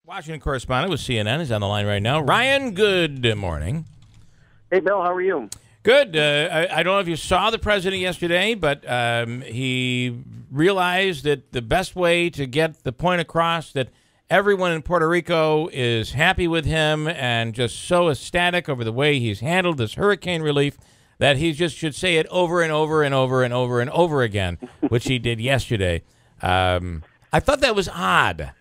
Washington correspondent with CNN is on the line right now. Ryan, good morning. Hey, Bill, how are you? Good. I don't know if you saw the president yesterday, but he realized that the best way to get the point across that everyone in Puerto Rico is happy with him and just so ecstatic over the way he's handled this hurricane relief that he just should say it over and over and over and over and over again, which he did yesterday. I thought that was odd.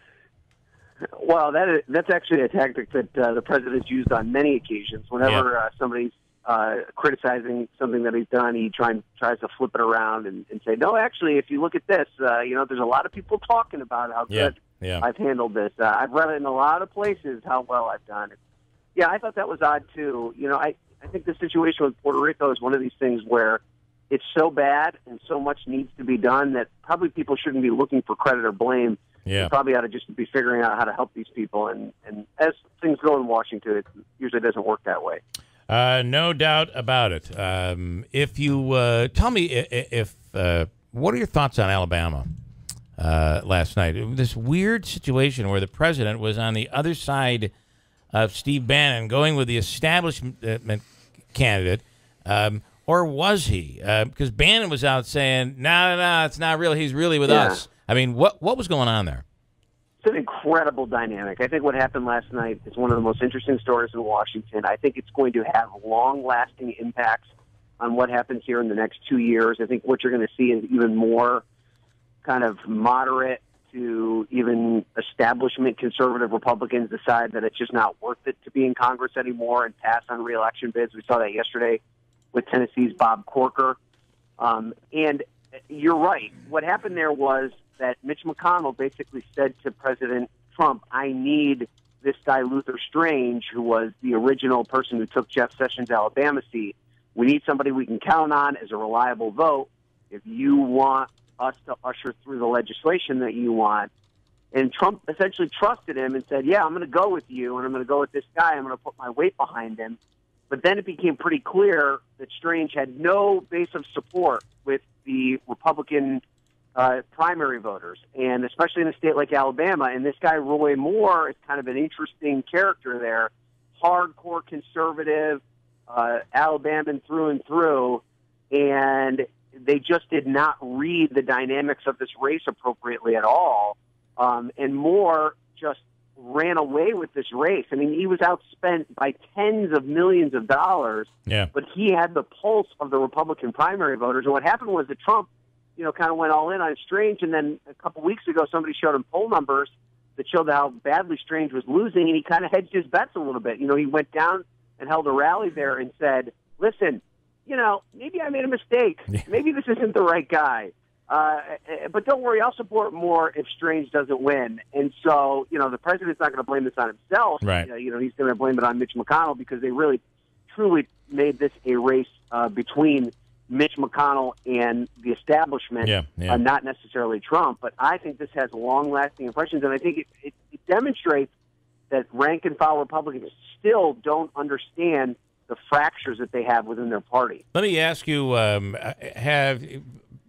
Well, that's actually a tactic that the president's used on many occasions. Whenever somebody's criticizing something that he's done, he tries to flip it around and say, no, actually, if you look at this, there's a lot of people talking about how good I've handled this. I've read it in a lot of places how well I've done it. Yeah, I thought that was odd, too. I think the situation with Puerto Rico is one of these things where it's so bad and so much needs to be done that probably people shouldn't be looking for credit or blame. Yeah. They probably ought to just be figuring out how to help these people. And as things go in Washington, it usually doesn't work that way. No doubt about it. If you tell me if what are your thoughts on Alabama last night? This weird situation where the president was on the other side of Steve Bannon, going with the establishment candidate, or was he? Because Bannon was out saying, no, it's not real. He's really with us. I mean, what was going on there? It's an incredible dynamic. I think what happened last night is one of the most interesting stories in Washington. I think it's going to have long-lasting impacts on what happens here in the next 2 years. I think what you're going to see is even more kind of moderate to even establishment conservative Republicans decide that it's just not worth it to be in Congress anymore and pass on re-election bids. We saw that yesterday with Tennessee's Bob Corker. And you're right. What happened there was that Mitch McConnell basically said to President Trump, I need this guy Luther Strange, who was the original person who took Jeff Sessions' Alabama seat. We need somebody we can count on as a reliable vote if you want us to usher through the legislation that you want. And Trump essentially trusted him and said, yeah, I'm going to go with you, and I'm going to go with this guy. I'm going to put my weight behind him. But then it became pretty clear that Strange had no base of support with the Republican primary voters, and especially in a state like Alabama. And this guy, Roy Moore, is kind of an interesting character there, hardcore conservative, Alabama through and through, and they just did not read the dynamics of this race appropriately at all. And Moore just ran away with this race. I mean, he was outspent by tens of millions of dollars, but he had the pulse of the Republican primary voters. And what happened was that Trump, kind of went all in on Strange, and then a couple weeks ago somebody showed him poll numbers that showed how badly Strange was losing, and he kind of hedged his bets a little bit. He went down and held a rally there and said, listen, maybe I made a mistake. Maybe this isn't the right guy. But don't worry, I'll support more if Strange doesn't win. And so, the president's not going to blame this on himself. Right. He's going to blame it on Mitch McConnell because they really, truly made this a race between Mitch McConnell and the establishment, not necessarily Trump. But I think this has long-lasting impressions, and I think it demonstrates that rank-and-file Republicans still don't understand the fractures that they have within their party. Let me ask you,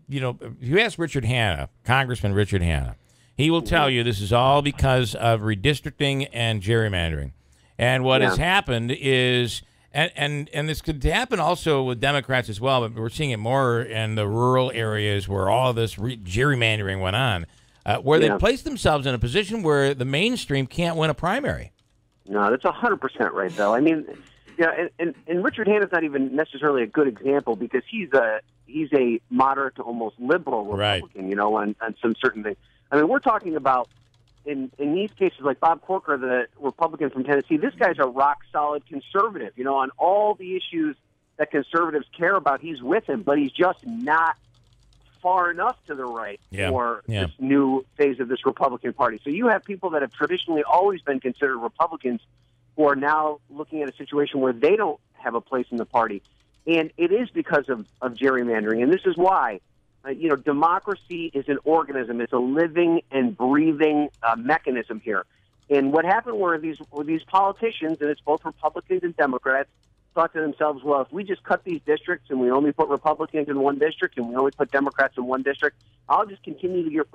you ask Richard Hanna, Congressman Richard Hanna, he will tell you this is all because of redistricting and gerrymandering. And what has happened is, and this could happen also with Democrats as well, but we're seeing it more in the rural areas where all this gerrymandering went on, where they placed themselves in a position where the mainstream can't win a primary. No, that's 100% right, though. I mean, and Richard Hanna's not even necessarily a good example because he's a moderate to almost liberal Republican, on some certain things. I mean, we're talking about in these cases like Bob Corker, the Republican from Tennessee. This guy's a rock solid conservative. On all the issues that conservatives care about, he's with him, but he's just not far enough to the right for this new phase of this Republican Party. So you have people that have traditionally always been considered Republicans who are now looking at a situation where they don't have a place in the party. And it is because of gerrymandering. And this is why, democracy is an organism. It's a living and breathing mechanism here. And what happened were these politicians, and it's both Republicans and Democrats, thought to themselves, well, if we just cut these districts and we only put Republicans in one district and we only put Democrats in one district, I'll just continue to get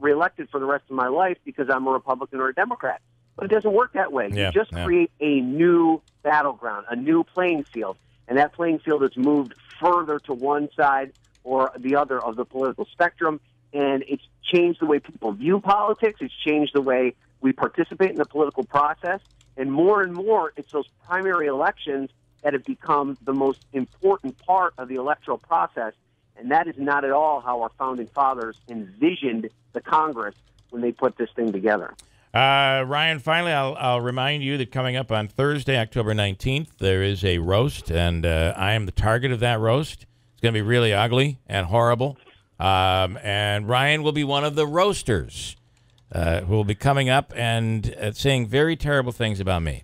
reelected for the rest of my life because I'm a Republican or a Democrat. But it doesn't work that way. You just create a new battleground, a new playing field, and that playing field has moved further to one side or the other of the political spectrum, and it's changed the way people view politics. It's changed the way we participate in the political process, and more, it's those primary elections that have become the most important part of the electoral process, and that is not at all how our founding fathers envisioned the Congress when they put this thing together. Ryan, finally, I'll remind you that coming up on Thursday, October 19th, there is a roast, and I am the target of that roast. It's going to be really ugly and horrible, and Ryan will be one of the roasters who will be coming up and saying very terrible things about me.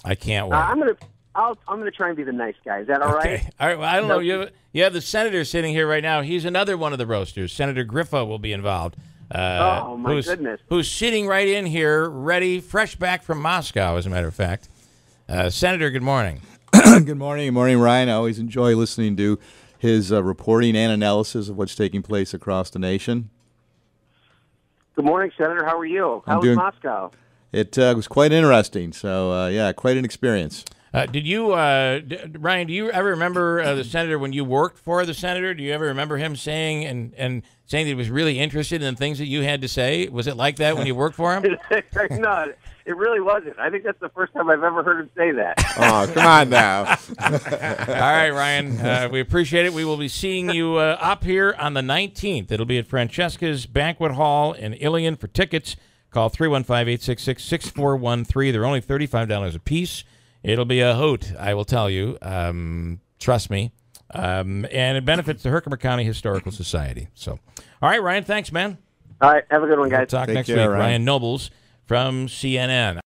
I can't wait. I'm gonna try and be the nice guy. Is that all right? All right. Well, I don't know. You have the senator sitting here right now. He's another one of the roasters. Senator Griffo will be involved. Oh, my goodness. Who's sitting right in here, ready, fresh back from Moscow, as a matter of fact. Senator, good morning. Good morning. Good morning, Ryan. I always enjoy listening to his reporting and analysis of what's taking place across the nation. Good morning, Senator. How are you? How was Moscow? It was quite interesting. So, yeah, quite an experience. Did you, Ryan, do you ever remember the senator when you worked for the senator? Do you ever remember him saying and saying that he was really interested in things that you had to say? Was it like that when you worked for him? No, it really wasn't. I think that's the first time I've ever heard him say that. Oh, come on now. All right, Ryan, we appreciate it. We will be seeing you up here on the 19th. It'll be at Francesca's Banquet Hall in Ilion. For tickets, call 315-866-6413. They're only $35 a piece. It'll be a hoot, I will tell you. Trust me. And it benefits the Herkimer County Historical Society. So, all right, Ryan, thanks, man. All right, have a good one, guys. We'll talk next care, week. Ryan Ryan Nobles from CNN.